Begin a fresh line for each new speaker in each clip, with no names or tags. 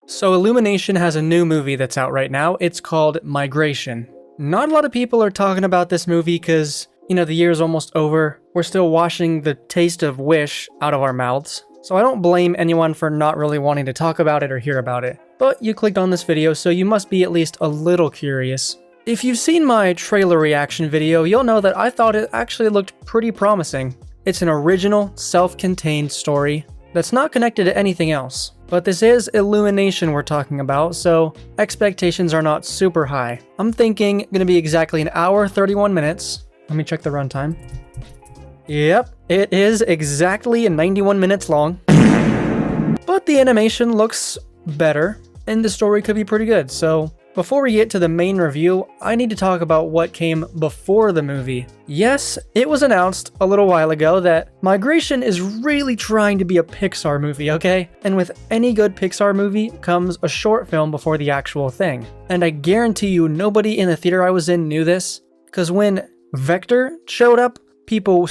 So Illumination has a new movie that's out right now. It's called Migration. Not a lot of people are talking about this movie because, the year's almost over. We're still washing the taste of Wish out of our mouths. So I don't blame anyone for not really wanting to talk about it or hear about it. But you clicked on this video, so you must be at least a little curious. If you've seen my trailer reaction video, you'll know that I thought it actually looked pretty promising. It's an original, self-contained story that's not connected to anything else. But this is Illumination we're talking about, so expectations are not super high. I'm thinking gonna be exactly an hour, 31 minutes. Let me check the runtime. Yep, it is exactly 91 minutes long. But the animation looks better, and the story could be pretty good, so before we get to the main review, I need to talk about what came before the movie. Yes, it was announced a little while ago that Migration is really trying to be a Pixar movie, okay? And with any good Pixar movie comes a short film before the actual thing. And I guarantee you nobody in the theater I was in knew this, because when Vector showed up, people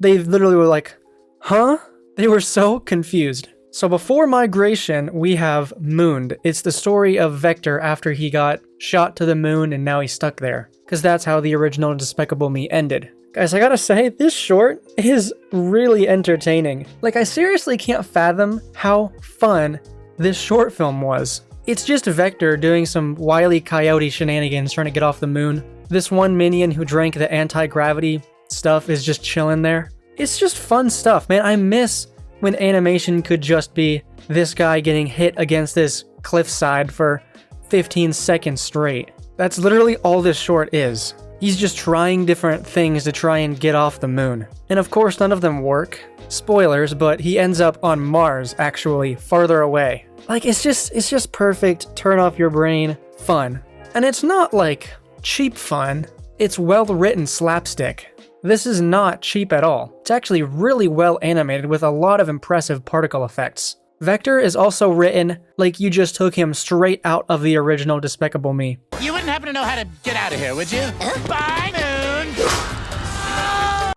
they literally were like, huh? They were so confused. So before Migration, we have Mooned. It's the story of Vector after he got shot to the moon and now he's stuck there. Because that's how the original Despicable Me ended. Guys, I gotta say, this short is really entertaining. Like, I seriously can't fathom how fun this short film was. It's just Vector doing some Wile E. Coyote shenanigans trying to get off the moon. This one minion who drank the anti-gravity stuff is just chilling there. It's just fun stuff, man. I miss when animation could just be this guy getting hit against this cliffside for 15 seconds straight. That's literally all this short is. He's just trying different things to try and get off the moon. And of course, none of them work. Spoilers, but he ends up on Mars, actually, farther away. Like, it's just perfect, turn off your brain, fun. And it's not like cheap fun, it's well-written slapstick. This is not cheap at all. It's actually really well animated with a lot of impressive particle effects. Vector is also written like you just took him straight out of the original Despicable Me.
You wouldn't happen to know how to get out of here, would you? Bye, Moon!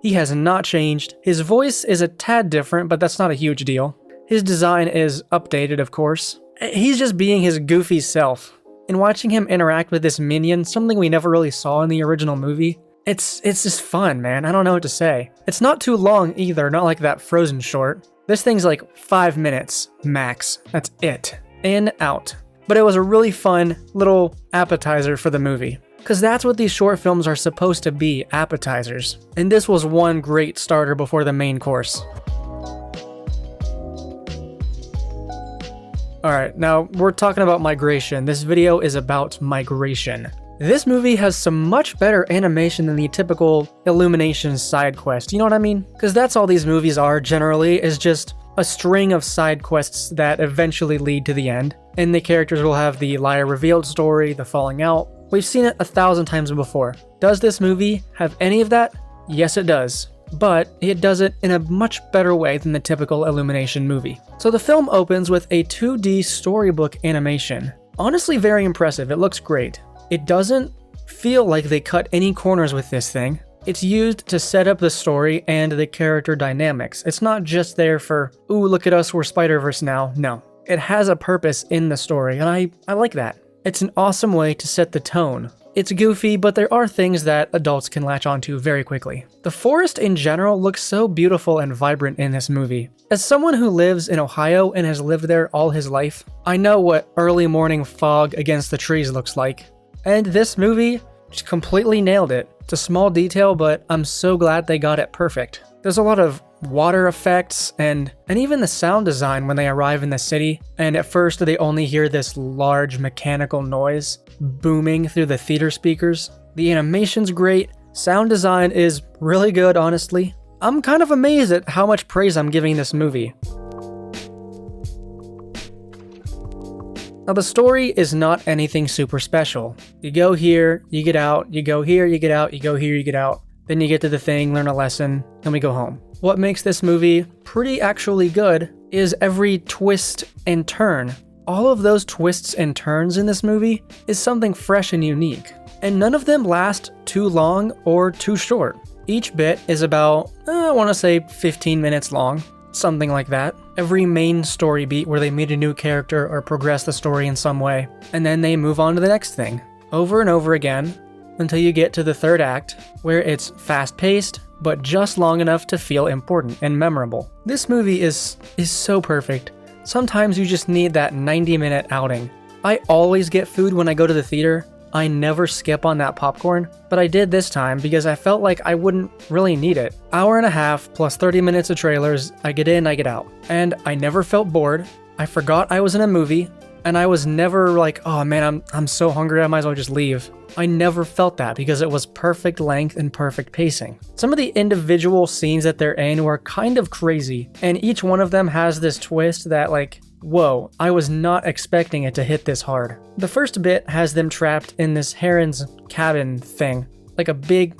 He has not changed. His voice is a tad different, but that's not a huge deal. His design is updated, of course. He's just being his goofy self. And watching him interact with this minion, something we never really saw in the original movie, it's just fun, man. I don't know what to say. It's not too long either, not like that Frozen short. This thing's like 5 minutes, max. That's it. In, out. But it was a really fun little appetizer for the movie. Because that's what these short films are supposed to be, appetizers. And this was one great starter before the main course. Alright, now we're talking about Migration. This video is about Migration. This movie has some much better animation than the typical Illumination side quest, you know what I mean? Because that's all these movies are generally, is just a string of side quests that eventually lead to the end. And the characters will have the liar revealed story, the falling out. We've seen it 1,000 times before. Does this movie have any of that? Yes, it does. But it does it in a much better way than the typical Illumination movie. So the film opens with a 2D storybook animation. Honestly, very impressive. It looks great. It doesn't feel like they cut any corners with this thing. It's used to set up the story and the character dynamics. It's not just there for, ooh, look at us, we're Spider-Verse now. No. It has a purpose in the story, and I like that. It's an awesome way to set the tone. It's goofy, but there are things that adults can latch onto very quickly. The forest in general looks so beautiful and vibrant in this movie. As someone who lives in Ohio and has lived there all his life, I know what early morning fog against the trees looks like. And this movie just completely nailed it. It's a small detail, but I'm so glad they got it perfect. There's a lot of water effects and even the sound design when they arrive in the city, and at first they only hear this large mechanical noise booming through the theater speakers. The animation's great, sound design is really good, honestly. I'm kind of amazed at how much praise I'm giving this movie. Now the story is not anything super special. You go here, you get out, you go here, you get out, you go here, you get out. Then you get to the thing, learn a lesson, then we go home. What makes this movie pretty actually good is every twist and turn. All of those twists and turns in this movie is something fresh and unique. And none of them last too long or too short. Each bit is about, I want to say 15 minutes long. something like that. Every main story beat where they meet a new character or progress the story in some way, and then they move on to the next thing, over and over again, until you get to the third act, where it's fast-paced, but just long enough to feel important and memorable. This movie is so perfect. Sometimes you just need that 90-minute outing. I always get food when I go to the theater. I never skip on that popcorn, but I did this time because I felt like I wouldn't really need it. Hour and a half plus 30 minutes of trailers, I get in, I get out. And I never felt bored. I forgot I was in a movie, and I was never like, oh man, I'm so hungry, I might as well just leave. I never felt that because it was perfect length and perfect pacing. Some of the individual scenes that they're in were kind of crazy, and each one of them has this twist that like, whoa, I was not expecting it to hit this hard. The first bit has them trapped in this heron's cabin thing, like a big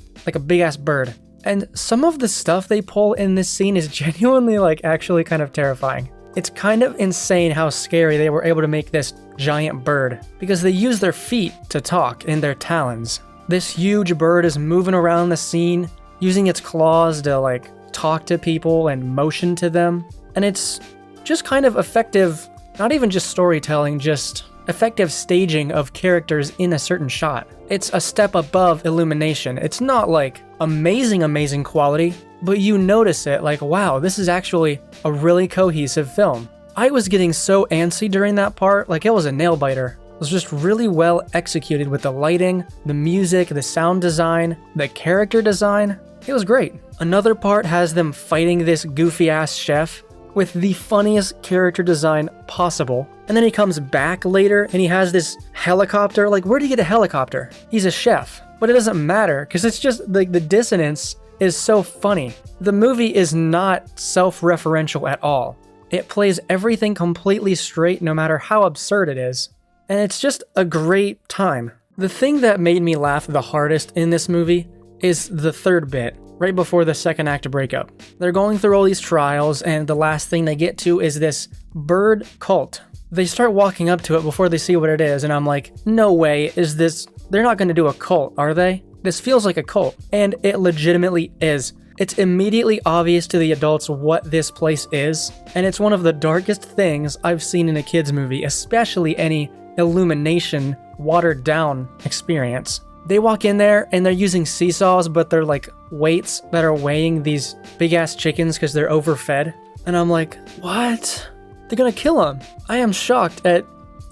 ass bird. And some of the stuff they pull in this scene is genuinely like actually kind of terrifying. It's kind of insane how scary they were able to make this giant bird, because they use their feet to talk in their talons. This huge bird is moving around the scene, using its claws to like talk to people and motion to them. And it's just kind of effective, not even just storytelling, just effective staging of characters in a certain shot. It's a step above Illumination. It's not like amazing quality, but you notice it like, wow, this is actually a really cohesive film. I was getting so antsy during that part, like it was a nail biter. It was just really well executed with the lighting, the music, the sound design, the character design. It was great. Another part has them fighting this goofy ass chef with the funniest character design possible. And then he comes back later and he has this helicopter. Like, where do you get a helicopter? He's a chef. But it doesn't matter because it's just like the dissonance is so funny. The movie is not self-referential at all. It plays everything completely straight no matter how absurd it is. And it's just a great time. The thing that made me laugh the hardest in this movie is the third bit, right before the second act breakup. They're going through all these trials, and the last thing they get to is this bird cult. They start walking up to it before they see what it is, and I'm like, no way is this... They're not going to do a cult, are they? This feels like a cult, and it legitimately is. It's immediately obvious to the adults what this place is, and it's one of the darkest things I've seen in a kids movie, especially any Illumination watered down experience. They walk in there and they're using seesaws, but they're like weights that are weighing these big ass chickens because they're overfed. And I'm like, what? They're gonna kill them. I am shocked at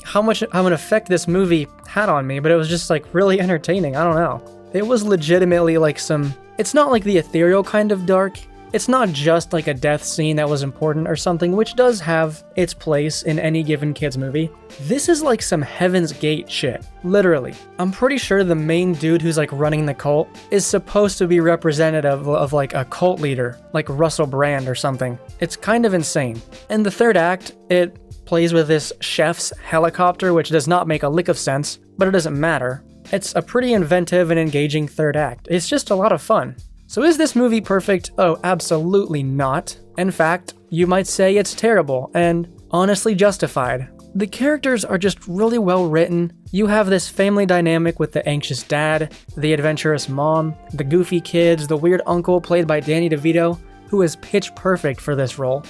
how much of an effect this movie had on me, but it was just like really entertaining. I don't know. It was legitimately like it's not like the ethereal kind of dark. It's not just like a death scene that was important or something, which does have its place in any given kids movie. This is like some Heaven's Gate shit, literally. I'm pretty sure the main dude who's like running the cult is supposed to be representative of like a cult leader, like Russell Brand or something. It's kind of insane. In the third act, it plays with this chef's helicopter, which does not make a lick of sense, but it doesn't matter. It's a pretty inventive and engaging third act. It's just a lot of fun. So is this movie perfect? Oh, absolutely not. In fact, you might say it's terrible and honestly justified. The characters are just really well written. You have this family dynamic with the anxious dad, the adventurous mom, the goofy kids, the weird uncle played by Danny DeVito, who is pitch perfect for this role.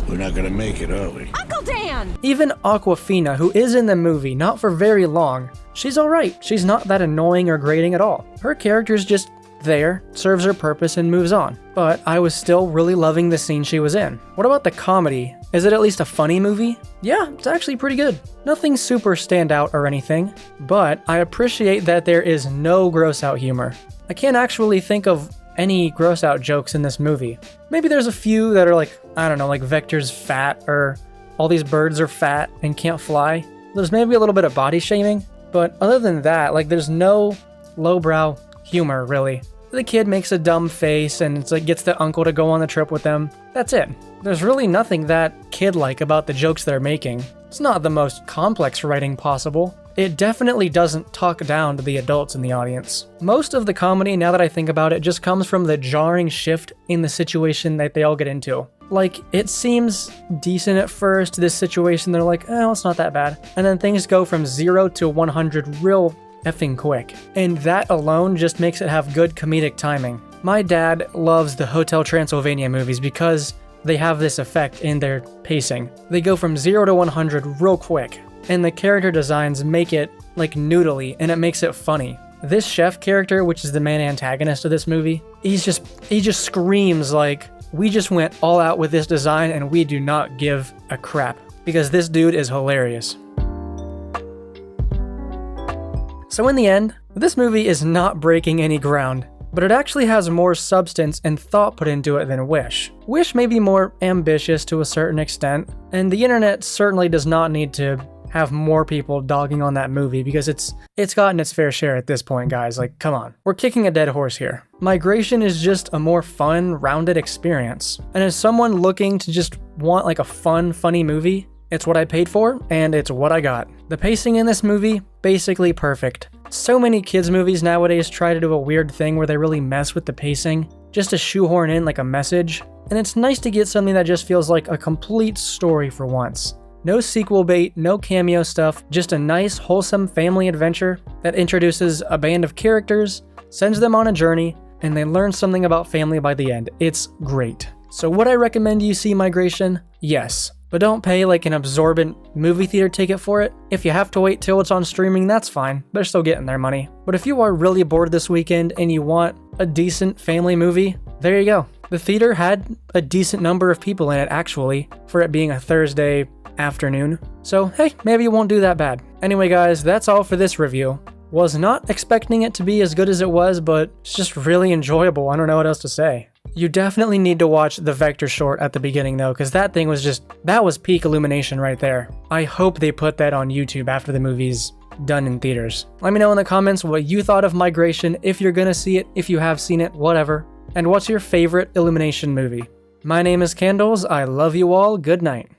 We're not gonna make it, are we?
Uncle Dan!
Even Awkwafina, who is in the movie, not for very long, she's alright. She's not that annoying or grating at all. Her character's just there, serves her purpose, and moves on. But I was still really loving the scene she was in. What about the comedy? Is it at least a funny movie? Yeah, it's actually pretty good. Nothing super standout or anything, but I appreciate that there is no gross out humor. I can't actually think of any gross out jokes in this movie. Maybe there's a few that are like, I don't know, like Vector's fat, or all these birds are fat and can't fly. There's maybe a little bit of body shaming, but other than that, like there's no lowbrow humor really. The kid makes a dumb face and it's like gets the uncle to go on the trip with them. That's it. There's really nothing that kid-like about the jokes they're making. It's not the most complex writing possible. It definitely doesn't talk down to the adults in the audience. Most of the comedy, now that I think about it, just comes from the jarring shift in the situation that they all get into. Like, it seems decent at first, this situation, they're like, oh, it's not that bad. And then things go from 0 to 100 real effing quick. And that alone just makes it have good comedic timing. My dad loves the Hotel Transylvania movies because they have this effect in their pacing. They go from 0 to 100 real quick, and the character designs make it like noodly, and it makes it funny. This chef character, which is the main antagonist of this movie, he just screams like, we just went all out with this design and we do not give a crap, because this dude is hilarious. So in the end, this movie is not breaking any ground, but it actually has more substance and thought put into it than Wish. Wish may be more ambitious to a certain extent, and the internet certainly does not need to have more people dogging on that movie because it's gotten its fair share at this point, guys. Like, come on. We're kicking a dead horse here. Migration is just a more fun, rounded experience. And as someone looking to just want like a fun, funny movie, it's what I paid for, and it's what I got. The pacing in this movie, basically perfect. So many kids' movies nowadays try to do a weird thing where they really mess with the pacing, just to shoehorn in like a message. And it's nice to get something that just feels like a complete story for once. No sequel bait, no cameo stuff, just a nice, wholesome family adventure that introduces a band of characters, sends them on a journey, and they learn something about family by the end. It's great. So would I recommend you see Migration? Yes. But don't pay like an absorbent movie theater ticket for it. If you have to wait till it's on streaming, that's fine. They're still getting their money. But if you are really bored this weekend and you want a decent family movie, there you go. The theater had a decent number of people in it, actually, for it being a Thursday afternoon. So, hey, maybe it won't do that bad. Anyway, guys, that's all for this review. Was not expecting it to be as good as it was, but it's just really enjoyable. I don't know what else to say. You definitely need to watch the Vector short at the beginning, though, because that thing was that was peak Illumination right there. I hope they put that on YouTube after the movie's done in theaters. Let me know in the comments what you thought of Migration, if you're gonna see it, if you have seen it, whatever. And what's your favorite Illumination movie? My name is Candles. I love you all. Good night.